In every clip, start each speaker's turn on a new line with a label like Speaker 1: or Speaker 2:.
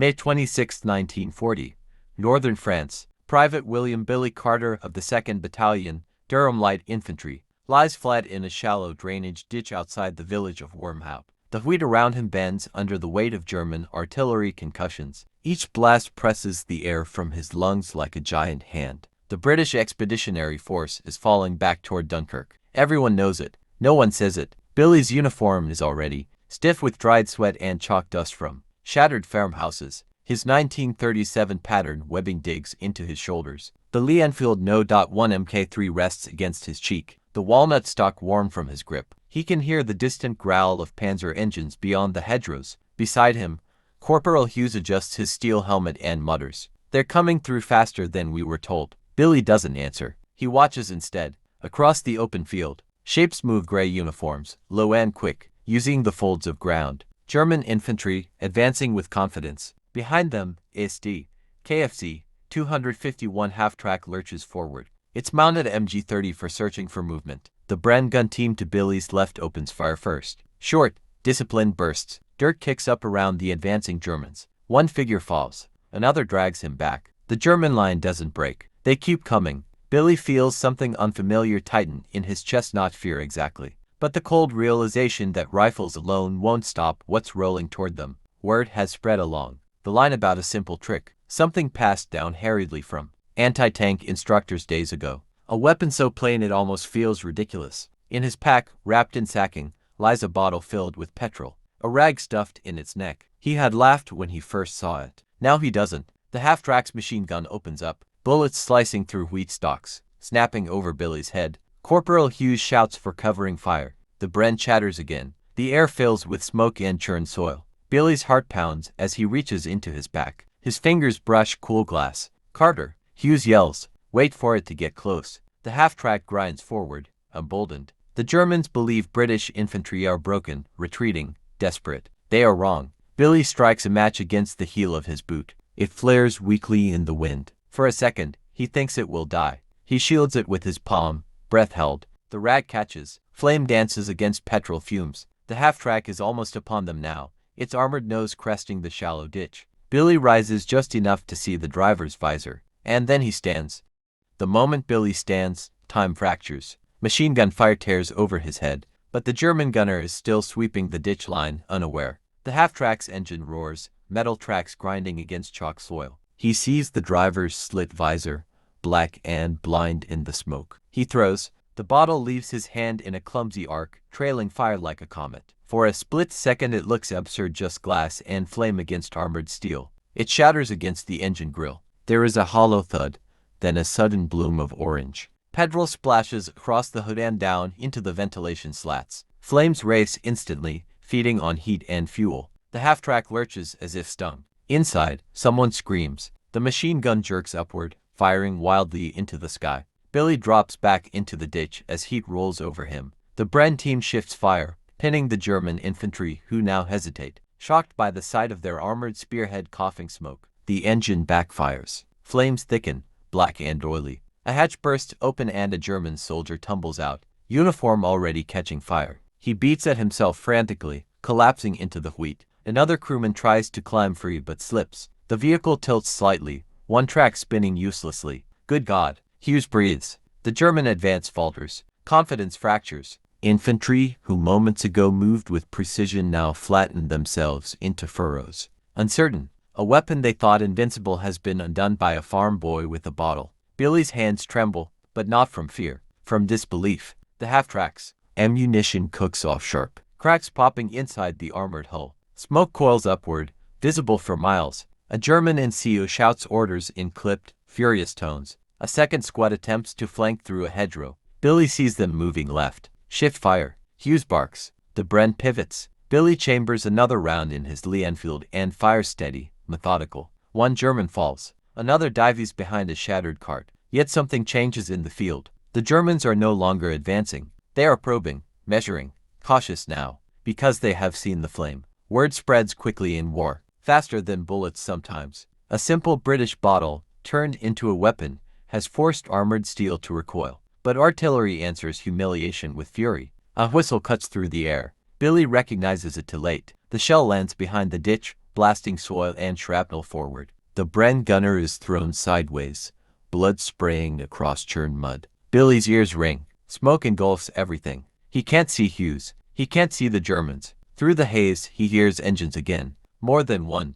Speaker 1: May 26, 1940. Northern France. Private William Billy Carter of the 2nd Battalion, Durham Light Infantry, lies flat in a shallow drainage ditch outside the village of Wormhout. The wheat around him bends under the weight of German artillery concussions. Each blast presses the air from his lungs like a giant hand. The British Expeditionary Force is falling back toward Dunkirk. Everyone knows it. No one says it. Billy's uniform is already stiff with dried sweat and chalk dust from shattered farmhouses. His 1937 pattern webbing digs into his shoulders. The Lee Enfield No. 1 Mk3 rests against his cheek, the walnut stock warm from his grip. He can hear the distant growl of Panzer engines beyond the hedgerows. Beside him, Corporal Hughes adjusts his steel helmet and mutters, "They're coming through faster than we were told." Billy doesn't answer. He watches instead. Across the open field, shapes move gray uniforms, low and quick, using the folds of ground. German infantry, advancing with confidence. Behind them, SD, KFC, 251 half-track lurches forward. It's mounted MG-30 for searching for movement. The Bren gun team to Billy's left opens fire first. Short, disciplined bursts. Dirt kicks up around the advancing Germans. One figure falls. Another drags him back. The German line doesn't break. They keep coming. Billy feels something unfamiliar tighten in his chest, not fear exactly, but the cold realization that rifles alone won't stop what's rolling toward them. Word has spread along the line about a simple trick, something passed down hurriedly from anti-tank instructors days ago. A weapon so plain it almost feels ridiculous. In his pack, wrapped in sacking, lies a bottle filled with petrol, a rag stuffed in its neck. He had laughed when he first saw it. Now he doesn't. The half-track's machine gun opens up, bullets slicing through wheat stalks, snapping over Billy's head. Corporal Hughes shouts for covering fire. The Bren chatters again. The air fills with smoke and churned soil. Billy's heart pounds as he reaches into his pack. His fingers brush cool glass. "Carter!" Hughes yells. Wait for it to get close. The half-track grinds forward, emboldened. The Germans believe British infantry are broken, retreating, desperate. They are wrong. Billy strikes a match against the heel of his boot. It flares weakly in the wind. For a second, he thinks it will die. He shields it with his palm, breath held. The rag catches. Flame dances against petrol fumes. The half-track is almost upon them now, its armored nose cresting the shallow ditch. Billy rises just enough to see the driver's visor, and then he stands. The moment Billy stands, time fractures. Machine gun fire tears over his head, but the German gunner is still sweeping the ditch line, unaware. The half-track's engine roars, metal tracks grinding against chalk soil. He sees the driver's slit visor, black and blind in the smoke. He throws. The bottle leaves his hand in a clumsy arc, trailing fire like a comet. For a split second it looks absurd, just glass and flame against armored steel. It shatters against the engine grill. There is a hollow thud, then a sudden bloom of orange. Petrol splashes across the hood and down into the ventilation slats. Flames race instantly, feeding on heat and fuel. The half-track lurches as if stung. Inside, someone screams. The machine gun jerks upward, firing wildly into the sky. Billy drops back into the ditch as heat rolls over him. The Bren team shifts fire, pinning the German infantry, who now hesitate, shocked by the sight of their armored spearhead coughing smoke. The engine backfires. Flames thicken, black and oily. A hatch bursts open and a German soldier tumbles out, uniform already catching fire. He beats at himself frantically, collapsing into the wheat. Another crewman tries to climb free but slips. The vehicle tilts slightly, one track spinning uselessly. Good God! Hughes breathes. The German advance falters. Confidence fractures. Infantry, who moments ago moved with precision, now flatten themselves into furrows. Uncertain. A weapon they thought invincible has been undone by a farm boy with a bottle. Billy's hands tremble, but not from fear, from disbelief. The half-tracks. Ammunition cooks off sharp. Cracks popping inside the armored hull. Smoke coils upward, visible for miles. A German NCO shouts orders in clipped, furious tones. A second squad attempts to flank through a hedgerow. Billy sees them moving left. Shift fire. Hughes barks. The Bren pivots. Billy chambers another round in his Lee Enfield and fires steady, methodical. One German falls. Another dives behind a shattered cart. Yet something changes in the field. The Germans are no longer advancing. They are probing, measuring, cautious now, because they have seen the flame. Word spreads quickly in war, faster than bullets sometimes. A simple British bottle, turned into a weapon, has forced armored steel to recoil. But artillery answers humiliation with fury. A whistle cuts through the air. Billy recognizes it too late. The shell lands behind the ditch, blasting soil and shrapnel forward. The Bren gunner is thrown sideways, blood spraying across churned mud. Billy's ears ring. Smoke engulfs everything. He can't see Hughes. He can't see the Germans. Through the haze, he hears engines again. More than one.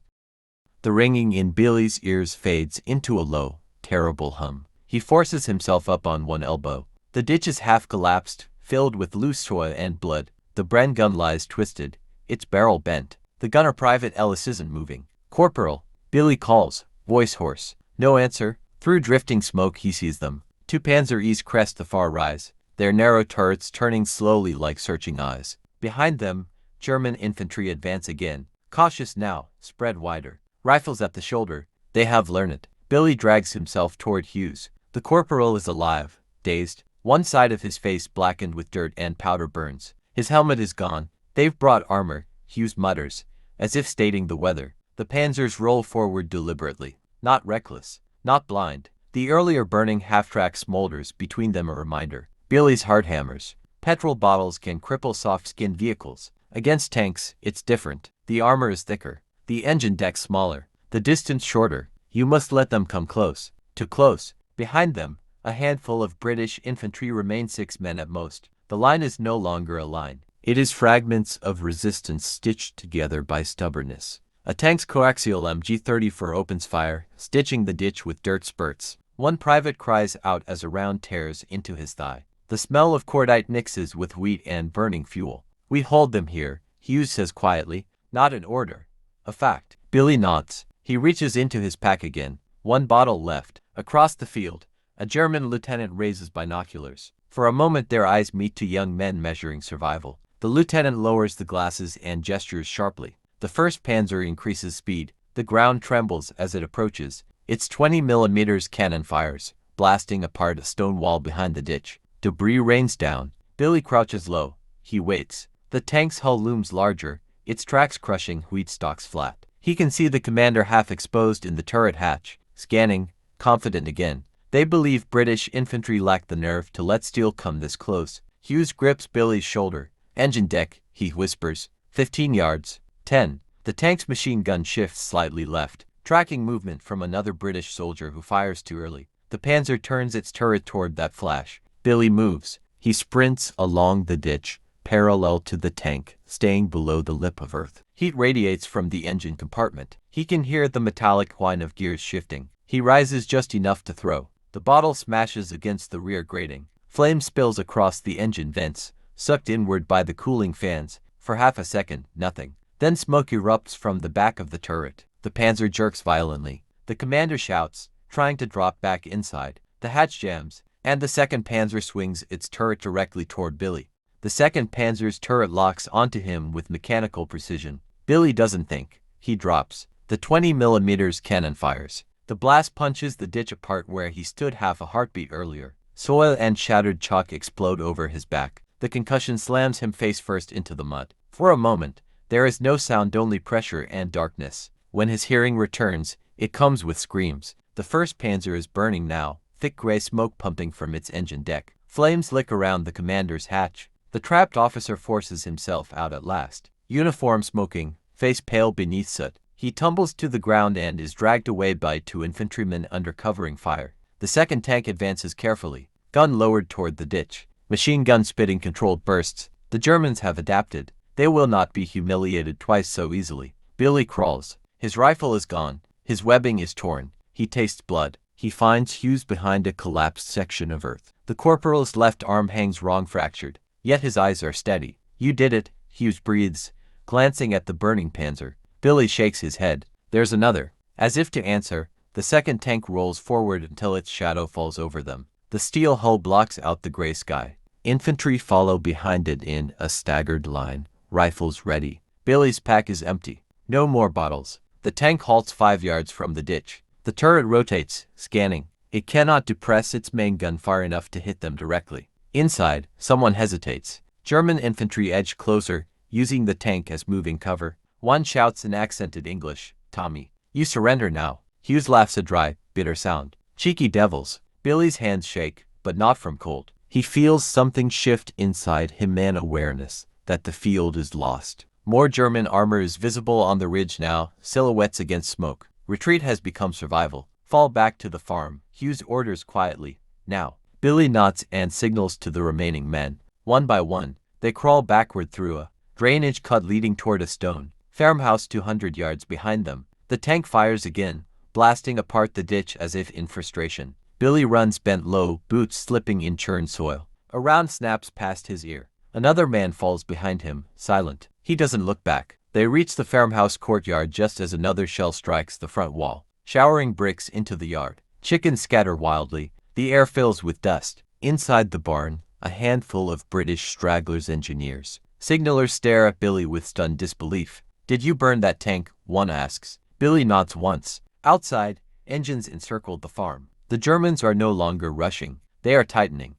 Speaker 1: The ringing in Billy's ears fades into a low, terrible hum. He forces himself up on one elbow. The ditch is half collapsed, filled with loose soil and blood. The Bren gun lies twisted, its barrel bent. The gunner Private Ellis isn't moving. "Corporal," Billy calls, voice hoarse. No answer. Through drifting smoke he sees them. Two Panzer E's crest the far rise, their narrow turrets turning slowly like searching eyes. Behind them, German infantry advance again. Cautious now, spread wider. Rifles at the shoulder. They have learned it. Billy drags himself toward Hughes. The corporal is alive, dazed. One side of his face blackened with dirt and powder burns. His helmet is gone. "They've brought armor," Hughes mutters, as if stating the weather. The Panzers roll forward deliberately. Not reckless. Not blind. The earlier burning half-track smolders between them a reminder. Billy's heart hammers. Petrol bottles can cripple soft-skinned vehicles. Against tanks, it's different. The armor is thicker. The engine deck smaller. The distance shorter. You must let them come close. Too close. Behind them, a handful of British infantry remain 6 men at most. The line is no longer a line. It is fragments of resistance stitched together by stubbornness. A tank's coaxial MG-34 opens fire, stitching the ditch with dirt spurts. One private cries out as a round tears into his thigh. The smell of cordite mixes with wheat and burning fuel. "We hold them here," Hughes says quietly. "Not an order. A fact." Billy nods. He reaches into his pack again. One bottle left. Across the field, a German lieutenant raises binoculars. For a moment their eyes meet, two young men measuring survival. The lieutenant lowers the glasses and gestures sharply. The first Panzer increases speed. The ground trembles as it approaches. Its 20mm cannon fires, blasting apart a stone wall behind the ditch. Debris rains down. Billy crouches low. He waits. The tank's hull looms larger, its tracks crushing wheat stalks flat. He can see the commander half exposed in the turret hatch, scanning, confident again. They believe British infantry lack the nerve to let steel come this close. Hughes grips Billy's shoulder. "Engine deck," he whispers. 15 yards. 10. The tank's machine gun shifts slightly left, tracking movement from another British soldier who fires too early. The Panzer turns its turret toward that flash. Billy moves. He sprints along the ditch, parallel to the tank, staying below the lip of earth. Heat radiates from the engine compartment. He can hear the metallic whine of gears shifting. He rises just enough to throw. The bottle smashes against the rear grating. Flame spills across the engine vents, sucked inward by the cooling fans. For half a second, nothing. Then smoke erupts from the back of the turret. The Panzer jerks violently. The commander shouts, trying to drop back inside. The hatch jams, and the second Panzer swings its turret directly toward Billy. The second Panzer's turret locks onto him with mechanical precision. Billy doesn't think. He drops. The 20mm cannon fires. The blast punches the ditch apart where he stood half a heartbeat earlier. Soil and shattered chalk explode over his back. The concussion slams him face first into the mud. For a moment, there is no sound, only pressure and darkness. When his hearing returns, it comes with screams. The first Panzer is burning now, thick gray smoke pumping from its engine deck. Flames lick around the commander's hatch. The trapped officer forces himself out at last. Uniform smoking, face pale beneath soot. He tumbles to the ground and is dragged away by two infantrymen under covering fire. The second tank advances carefully, gun lowered toward the ditch. Machine gun spitting controlled bursts. The Germans have adapted. They will not be humiliated twice so easily. Billy crawls. His rifle is gone. His webbing is torn. He tastes blood. He finds Hughes behind a collapsed section of earth. The corporal's left arm hangs wrong, fractured. Yet his eyes are steady. "You did it," Hughes breathes, glancing at the burning Panzer. Billy shakes his head. "There's another." As if to answer, the second tank rolls forward until its shadow falls over them. The steel hull blocks out the gray sky. Infantry follow behind it in a staggered line, rifles ready. Billy's pack is empty. No more bottles. The tank halts 5 yards from the ditch. The turret rotates, scanning. It cannot depress its main gun far enough to hit them directly. Inside, someone hesitates. German infantry edge closer, using the tank as moving cover. One shouts in accented English, "Tommy, you surrender now." Hughes laughs a dry, bitter sound. "Cheeky devils." Billy's hands shake, but not from cold. He feels something shift inside him, an awareness that the field is lost. More German armor is visible on the ridge now, silhouettes against smoke. Retreat has become survival. Fall back to the farm. Hughes orders quietly. Now. Billy nods and signals to the remaining men. One by one, they crawl backward through a drainage cut leading toward a stone farmhouse 200 yards behind them. The tank fires again, blasting apart the ditch as if in frustration. Billy runs bent low, boots slipping in churned soil. A round snaps past his ear. Another man falls behind him, silent. He doesn't look back. They reach the farmhouse courtyard just as another shell strikes the front wall, showering bricks into the yard. Chickens scatter wildly. The air fills with dust. Inside the barn, a handful of British stragglers engineers. Signalers stare at Billy with stunned disbelief. "Did you burn that tank?" one asks. Billy nods once. Outside, engines encircled the farm. The Germans are no longer rushing. They are tightening.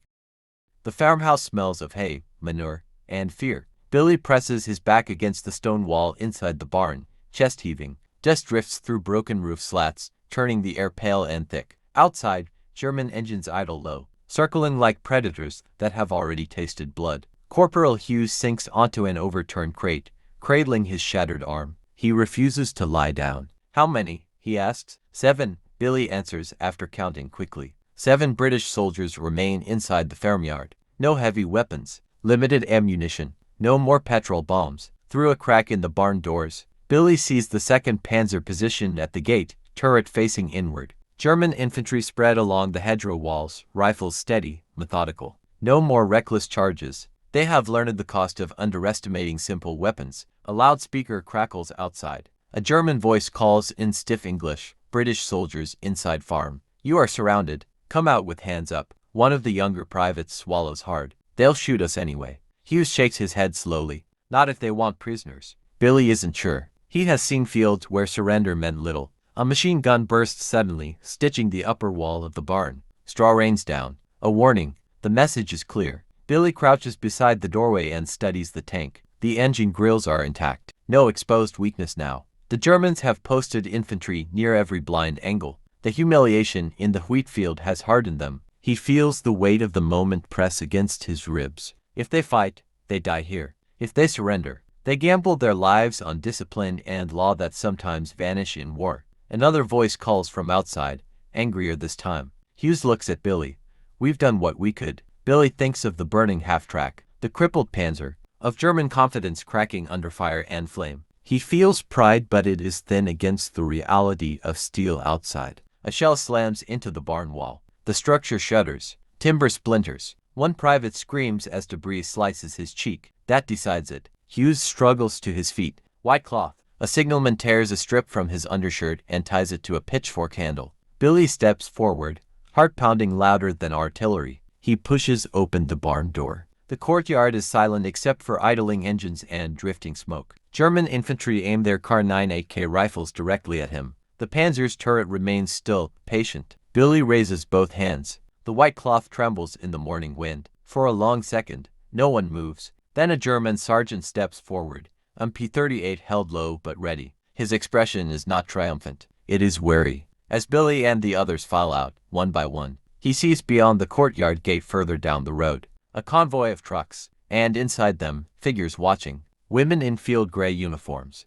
Speaker 1: The farmhouse smells of hay, manure, and fear. Billy presses his back against the stone wall inside the barn, chest heaving. Dust drifts through broken roof slats, turning the air pale and thick. Outside, German engines idle low, circling like predators that have already tasted blood. Corporal Hughes sinks onto an overturned crate, cradling his shattered arm. He refuses to lie down. "How many?" he asks. "7," Billy answers after counting quickly. 7 British soldiers remain inside the farmyard. No heavy weapons, limited ammunition, no more petrol bombs. Through a crack in the barn doors, Billy sees the 2nd Panzer positioned at the gate, turret facing inward. German infantry spread along the hedgerow walls, rifles steady, methodical. No more reckless charges. They have learned the cost of underestimating simple weapons. A loudspeaker crackles outside. A German voice calls in stiff English. British soldiers inside farm. "You are surrounded. Come out with hands up." One of the younger privates swallows hard. "They'll shoot us anyway." Hughes shakes his head slowly. "Not if they want prisoners." Billy isn't sure. He has seen fields where surrender meant little. A machine gun bursts suddenly, stitching the upper wall of the barn. Straw rains down. A warning. The message is clear. Billy crouches beside the doorway and studies the tank. The engine grills are intact. No exposed weakness now. The Germans have posted infantry near every blind angle. The humiliation in the wheat field has hardened them. He feels the weight of the moment press against his ribs. If they fight, they die here. If they surrender, they gamble their lives on discipline and law that sometimes vanish in war. Another voice calls from outside, angrier this time. Hughes looks at Billy. "We've done what we could." Billy thinks of the burning half-track, the crippled Panzer, of German confidence cracking under fire and flame. He feels pride, but it is thin against the reality of steel outside. A shell slams into the barn wall. The structure shudders. Timber splinters. One private screams as debris slices his cheek. That decides it. Hughes struggles to his feet. White cloth. A signalman tears a strip from his undershirt and ties it to a pitchfork handle. Billy steps forward, heart pounding louder than artillery. He pushes open the barn door. The courtyard is silent except for idling engines and drifting smoke. German infantry aim their Kar 9 8K rifles directly at him. The Panzer's turret remains still, patient. Billy raises both hands. The white cloth trembles in the morning wind. For a long second, no one moves. Then a German sergeant steps forward, MP-38 held low but ready. His expression is not triumphant. It is wary. As Billy and the others file out, one by one, he sees beyond the courtyard gate further down the road a convoy of trucks, and inside them, figures watching, women in field gray uniforms.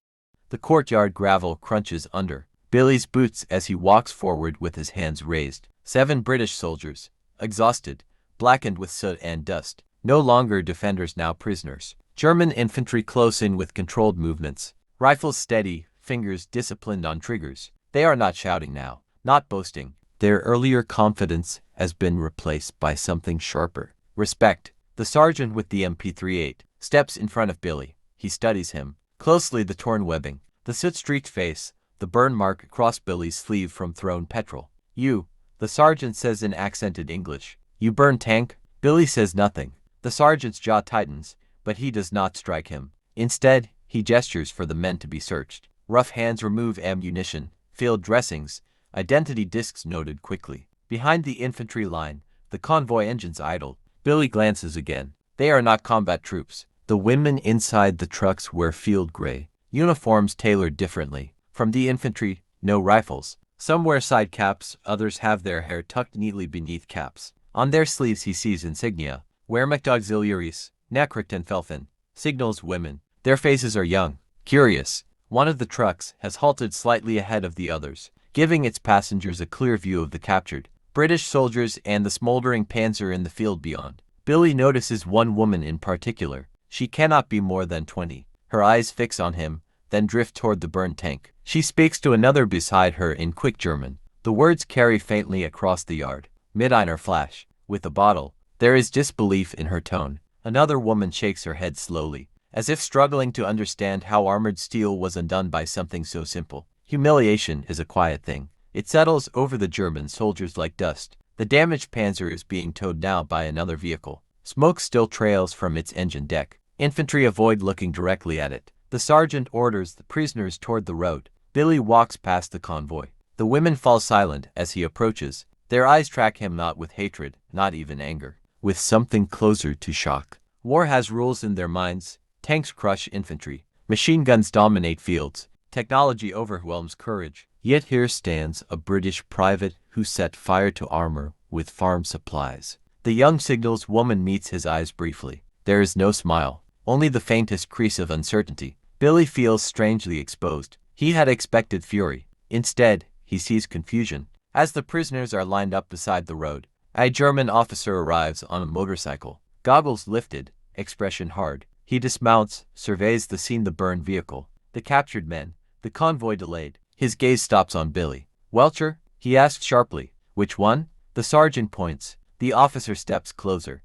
Speaker 1: The courtyard gravel crunches under Billy's boots as he walks forward with his hands raised. 7 British soldiers, exhausted, blackened with soot and dust, no longer defenders, now prisoners. German infantry close in with controlled movements, rifles steady, fingers disciplined on triggers. They are not shouting now, not boasting. Their earlier confidence has been replaced by something sharper. Respect. The sergeant with the MP-38 steps in front of Billy. He studies him closely, the torn webbing, the soot-streaked face, the burn mark across Billy's sleeve from thrown petrol. "You," the sergeant says in accented English. "You burn tank?" Billy says nothing. The sergeant's jaw tightens, but he does not strike him. Instead, he gestures for the men to be searched. Rough hands remove ammunition, field dressings, identity discs noted quickly. Behind the infantry line, the convoy engines idle. Billy glances again. They are not combat troops. The women inside the trucks wear field gray, uniforms tailored differently. From the infantry, no rifles. Some wear side caps, others have their hair tucked neatly beneath caps. On their sleeves he sees insignia. Wehrmacht Auxiliaries, Nachrichtenfelfen, signals women. Their faces are young, curious. One of the trucks has halted slightly ahead of the others, giving its passengers a clear view of the captured British soldiers and the smoldering Panzer in the field beyond. Billy notices one woman in particular. She cannot be more than 20. Her eyes fix on him, then drift toward the burned tank. She speaks to another beside her in quick German. The words carry faintly across the yard. Mid-einer flash. With a bottle. There is disbelief in her tone. Another woman shakes her head slowly, as if struggling to understand how armored steel was undone by something so simple. Humiliation is a quiet thing. It settles over the German soldiers like dust. The damaged Panzer is being towed now by another vehicle. Smoke still trails from its engine deck. Infantry avoid looking directly at it. The sergeant orders the prisoners toward the road. Billy walks past the convoy. The women fall silent as he approaches. Their eyes track him not with hatred, not even anger, with something closer to shock. War has rules in their minds. Tanks crush infantry. Machine guns dominate fields. Technology overwhelms courage. Yet here stands a British private who set fire to armor with farm supplies. The young signals woman meets his eyes briefly. There is no smile, only the faintest crease of uncertainty. Billy feels strangely exposed. He had expected fury. Instead, he sees confusion. As the prisoners are lined up beside the road, a German officer arrives on a motorcycle. Goggles lifted, expression hard. He dismounts, surveys the scene, the burned vehicle, the captured men, the convoy delayed. His gaze stops on Billy. Welcher? He asks sharply. Which one? The sergeant points. The officer steps closer.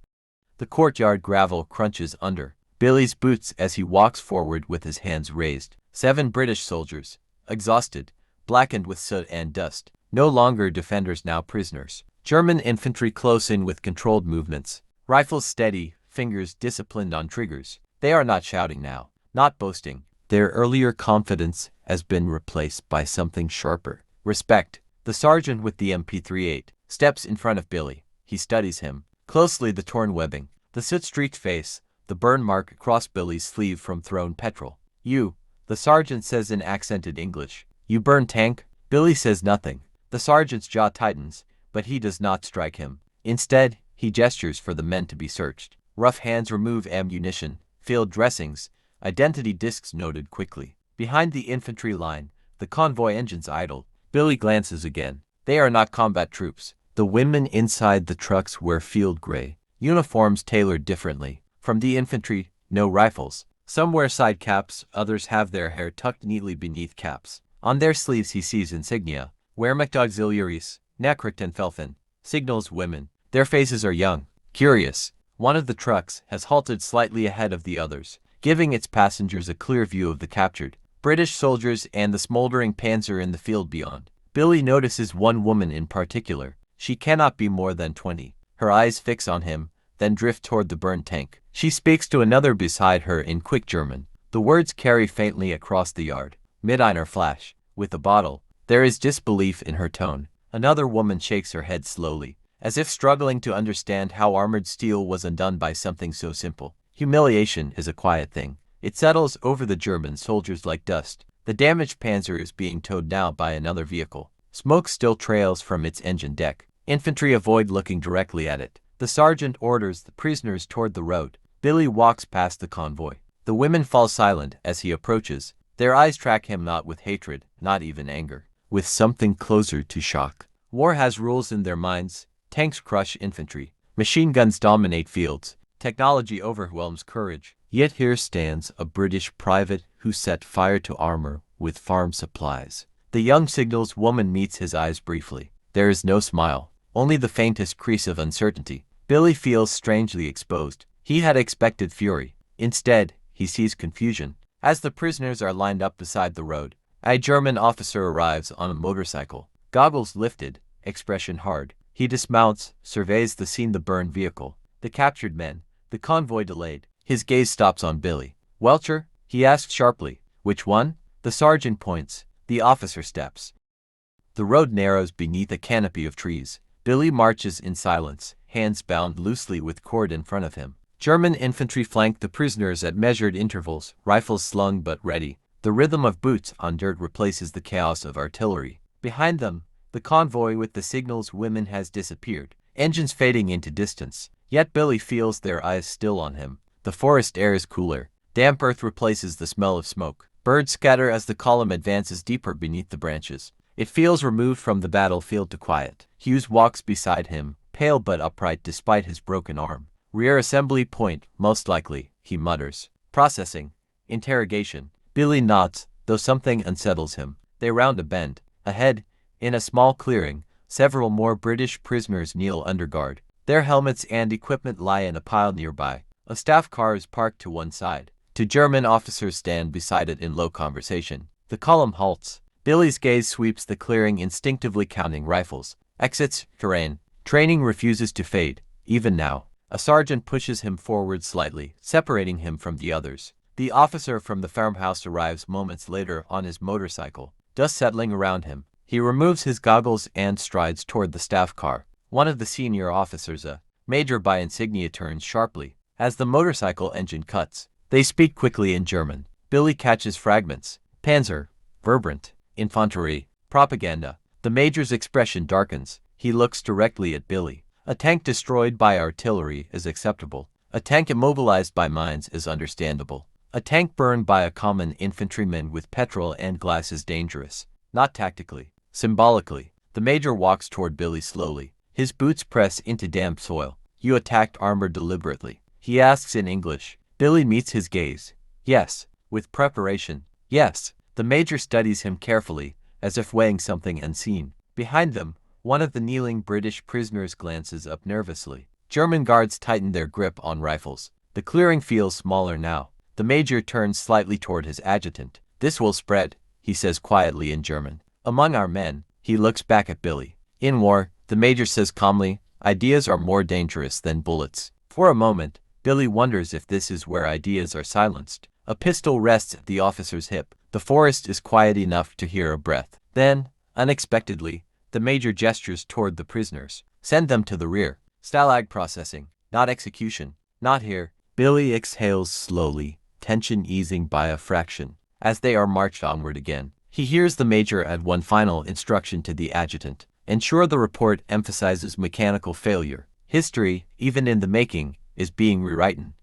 Speaker 1: The courtyard gravel crunches under Billy's boots as he walks forward with his hands raised. 7 British soldiers, exhausted, blackened with soot and dust, no longer defenders, now prisoners. German infantry close in with controlled movements, rifles steady, fingers disciplined on triggers. They are not shouting now, not boasting. Their earlier confidence has been replaced by something sharper. Respect. The sergeant with the MP38 steps in front of Billy. He studies him closely, the torn webbing, the soot-streaked face, the burn mark across Billy's sleeve from thrown petrol. You, the sergeant says in accented English. You burn tank? Billy says nothing. The sergeant's jaw tightens, but he does not strike him. Instead, he gestures for the men to be searched. Rough hands remove ammunition, field dressings, identity discs noted quickly. Behind the infantry line, the convoy engines idle. Billy glances again. They are not combat troops. The women inside the trucks wear field gray, uniforms tailored differently. From the infantry, no rifles. Some wear side caps, others have their hair tucked neatly beneath caps. On their sleeves he sees insignia. Wehrmacht auxiliaries, Nachrichtenfelfen, signals women. Their faces are young, curious. One of the trucks has halted slightly ahead of the others, giving its passengers a clear view of the captured British soldiers and the smoldering Panzer in the field beyond. Billy notices one woman in particular. She cannot be more than 20. Her eyes fix on him, then drift toward the burned tank. She speaks to another beside her in quick German. The words carry faintly across the yard. Mid-einer flash. With a bottle. There is disbelief in her tone. Another woman shakes her head slowly, as if struggling to understand how armored steel was undone by something so simple. Humiliation is a quiet thing. It settles over the German soldiers like dust. The damaged Panzer is being towed now by another vehicle. Smoke still trails from its engine deck. Infantry avoid looking directly at it. The sergeant orders the prisoners toward the road. Billy walks past the convoy. The women fall silent as he approaches. Their eyes track him not with hatred, not even anger, with something closer to shock. War has rules in their minds. Tanks crush infantry. Machine guns dominate fields. Technology overwhelms courage. Yet here stands a British private who set fire to armor with farm supplies. The young signals woman meets his eyes briefly. There is no smile, only the faintest crease of uncertainty. Billy feels strangely exposed. He had expected fury. Instead, he sees confusion. As the prisoners are lined up beside the road, a German officer arrives on a motorcycle. Goggles lifted, expression hard. He dismounts, surveys the scene, the burned vehicle, the captured men, the convoy delayed. His gaze stops on Billy. Welcher? He asks sharply. Which one? The sergeant points. The officer steps. The road narrows beneath a canopy of trees. Billy marches in silence, hands bound loosely with cord in front of him. German infantry flank the prisoners at measured intervals, rifles slung but ready. The rhythm of boots on dirt replaces the chaos of artillery. Behind them, the convoy with the signals women has disappeared, engines fading into distance. Yet Billy feels their eyes still on him. The forest air is cooler. Damp earth replaces the smell of smoke. Birds scatter as the column advances deeper beneath the branches. It feels removed from the battlefield to quiet. Hughes walks beside him, pale but upright despite his broken arm. Rear assembly point, most likely, he mutters. Processing. Interrogation. Billy nods, though something unsettles him. They round a bend. Ahead, in a small clearing, several more British prisoners kneel under guard. Their helmets and equipment lie in a pile nearby. A staff car is parked to one side. Two German officers stand beside it in low conversation. The column halts. Billy's gaze sweeps the clearing, instinctively counting rifles. Exits, terrain. Training refuses to fade, even now. A sergeant pushes him forward slightly, separating him from the others. The officer from the farmhouse arrives moments later on his motorcycle, dust settling around him. He removes his goggles and strides toward the staff car. One of the senior officers, a major by insignia, turns sharply as the motorcycle engine cuts. They speak quickly in German. Billy catches fragments. Panzer, Verbrannt, Infanterie, propaganda. The major's expression darkens. He looks directly at Billy. A tank destroyed by artillery is acceptable. A tank immobilized by mines is understandable. A tank burned by a common infantryman with petrol and glass is dangerous. Not tactically, symbolically. The major walks toward Billy slowly. His boots press into damp soil. You attacked armor deliberately, he asks in English. Billy meets his gaze. Yes. With preparation. Yes. The major studies him carefully, as if weighing something unseen. Behind them, one of the kneeling British prisoners glances up nervously. German guards tighten their grip on rifles. The clearing feels smaller now. The major turns slightly toward his adjutant. This will spread, he says quietly in German. Among our men. He looks back at Billy. In war, the major says calmly, ideas are more dangerous than bullets. For a moment, Billy wonders if this is where ideas are silenced. A pistol rests at the officer's hip. The forest is quiet enough to hear a breath. Then, unexpectedly, the major gestures toward the prisoners. Send them to the rear. Stalag processing, not execution. Not here. Billy exhales slowly, tension easing by a fraction. As they are marched onward again, he hears the major add one final instruction to the adjutant. Ensure the report emphasizes mechanical failure. History, even in the making, is being rewritten.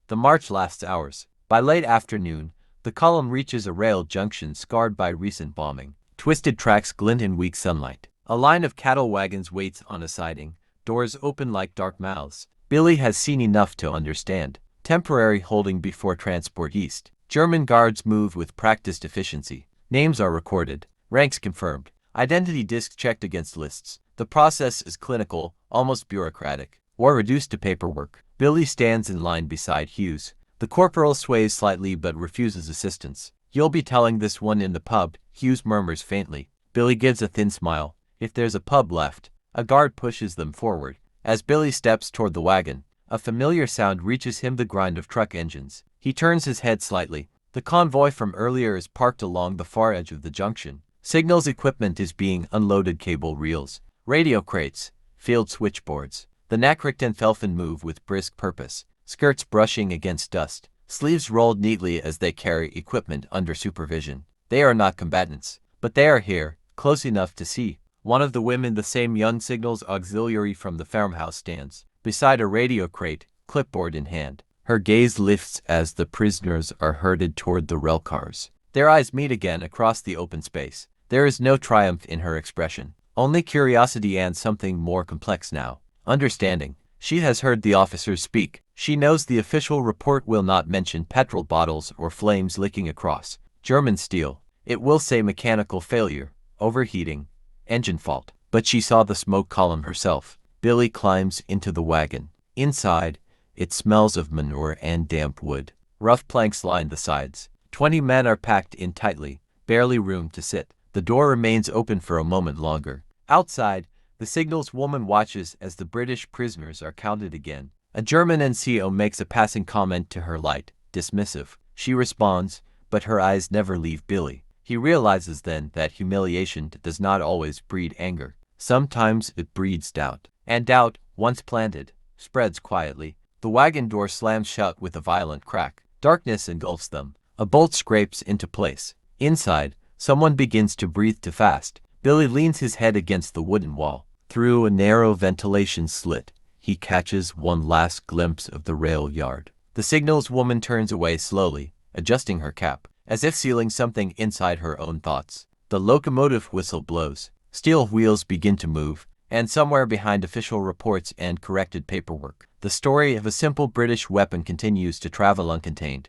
Speaker 1: The march lasts hours. By late afternoon, the column reaches a rail junction scarred by recent bombing. Twisted tracks glint in weak sunlight. A line of cattle wagons waits on a siding, doors open like dark mouths. Billy has seen enough to understand. Temporary holding before transport east. German guards move with practiced efficiency. Names are recorded. Ranks confirmed. Identity discs checked against lists. The process is clinical, almost bureaucratic. War reduced to paperwork. Billy stands in line beside Hughes. The corporal sways slightly but refuses assistance. You'll be telling this one in the pub, Hughes murmurs faintly. Billy gives a thin smile. If there's a pub left. A guard pushes them forward. As Billy steps toward the wagon, a familiar sound reaches him, the grind of truck engines. He turns his head slightly. The convoy from earlier is parked along the far edge of the junction. Signals equipment is being unloaded, cable reels, radio crates, field switchboards. The Nachrichtenfelfen move with brisk purpose, skirts brushing against dust, sleeves rolled neatly as they carry equipment under supervision. They are not combatants, but they are here, close enough to see. One of the women, the same young signals auxiliary from the farmhouse, stands beside a radio crate, clipboard in hand. Her gaze lifts as the prisoners are herded toward the rail cars. Their eyes meet again across the open space. There is no triumph in her expression, only curiosity and something more complex now. Understanding. She has heard the officers speak. She knows the official report will not mention petrol bottles or flames licking across German steel. It will say mechanical failure, overheating, engine fault. But she saw the smoke column herself. Billy climbs into the wagon. Inside, it smells of manure and damp wood. Rough planks line the sides. 20 men are packed in tightly, barely room to sit. The door remains open for a moment longer. Outside, the signals woman watches as the British prisoners are counted again. A German NCO makes a passing comment to her, light, dismissive. She responds, but her eyes never leave Billy. He realizes then that humiliation does not always breed anger. Sometimes it breeds doubt. And doubt, once planted, spreads quietly. The wagon door slams shut with a violent crack. Darkness engulfs them. A bolt scrapes into place. Inside, someone begins to breathe too fast. Billy leans his head against the wooden wall. Through a narrow ventilation slit, he catches one last glimpse of the rail yard. The signals woman turns away slowly, adjusting her cap, as if sealing something inside her own thoughts. The locomotive whistle blows. Steel wheels begin to move, and somewhere behind official reports and corrected paperwork, the story of a simple British weapon continues to travel uncontained.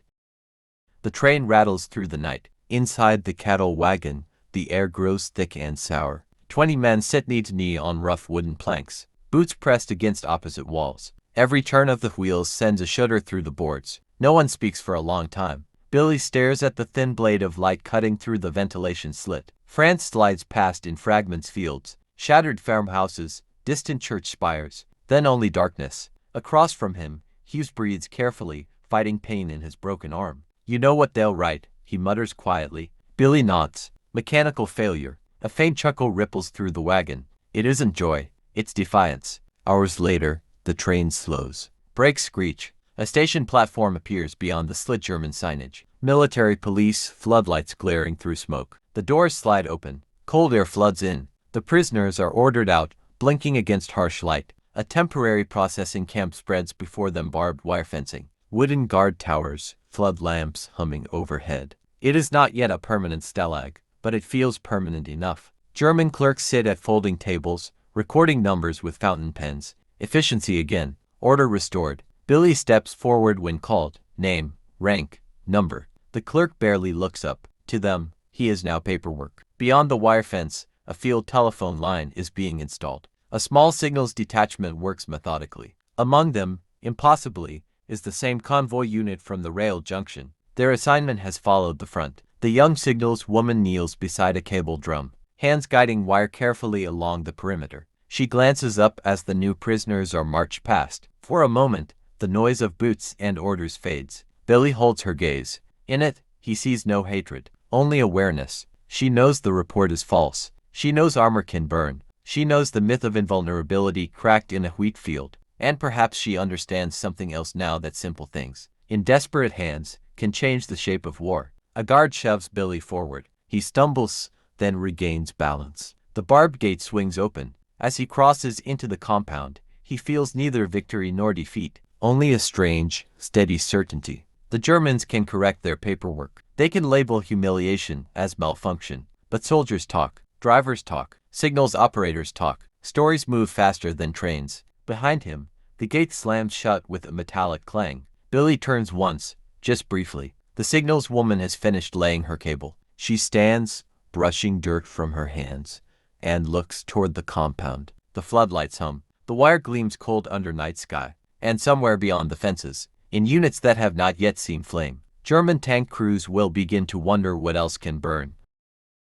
Speaker 1: The train rattles through the night. Inside the cattle wagon, the air grows thick and sour. 20 men sit knee to knee on rough wooden planks, boots pressed against opposite walls. Every turn of the wheels sends a shudder through the boards. No one speaks for a long time. Billy stares at the thin blade of light cutting through the ventilation slit. France slides past in fragments fields, shattered farmhouses, distant church spires, then only darkness. Across from him, Hughes breathes carefully, fighting pain in his broken arm. You know what they'll write, he mutters quietly. Billy nods. Mechanical failure. A faint chuckle ripples through the wagon. It isn't joy, it's defiance. Hours later, the train slows. Brakes screech. A station platform appears beyond the slit German signage. Military police, floodlights glaring through smoke. The doors slide open. Cold air floods in. The prisoners are ordered out, blinking against harsh light. A temporary processing camp spreads before them, barbed wire fencing, wooden guard towers, flood lamps humming overhead. It is not yet a permanent stalag, but it feels permanent enough. German clerks sit at folding tables, recording numbers with fountain pens. Efficiency again. Order restored. Billy steps forward when called. Name, rank, number. The clerk barely looks up. To them, he is now paperwork. Beyond the wire fence, a field telephone line is being installed. A small signals detachment works methodically. Among them, impossibly, is the same convoy unit from the rail junction. Their assignment has followed the front. The young signals woman kneels beside a cable drum, hands guiding wire carefully along the perimeter. She glances up as the new prisoners are marched past. For a moment, the noise of boots and orders fades. Billy holds her gaze. In it, he sees no hatred, only awareness. She knows the report is false. She knows armor can burn. She knows the myth of invulnerability cracked in a wheat field. And perhaps she understands something else now, that simple things, in desperate hands, can change the shape of war. A guard shoves Billy forward. He stumbles, then regains balance. The barbed gate swings open. As he crosses into the compound, he feels neither victory nor defeat, only a strange, steady certainty. The Germans can correct their paperwork. They can label humiliation as malfunction. But soldiers talk, drivers talk, signals operators talk. Stories move faster than trains. Behind him, the gate slams shut with a metallic clang. Billy turns once, just briefly. The signals woman has finished laying her cable. She stands, brushing dirt from her hands, and looks toward the compound. The floodlights hum. The wire gleams cold under night sky. And somewhere beyond the fences, in units that have not yet seen flame, German tank crews will begin to wonder what else can burn.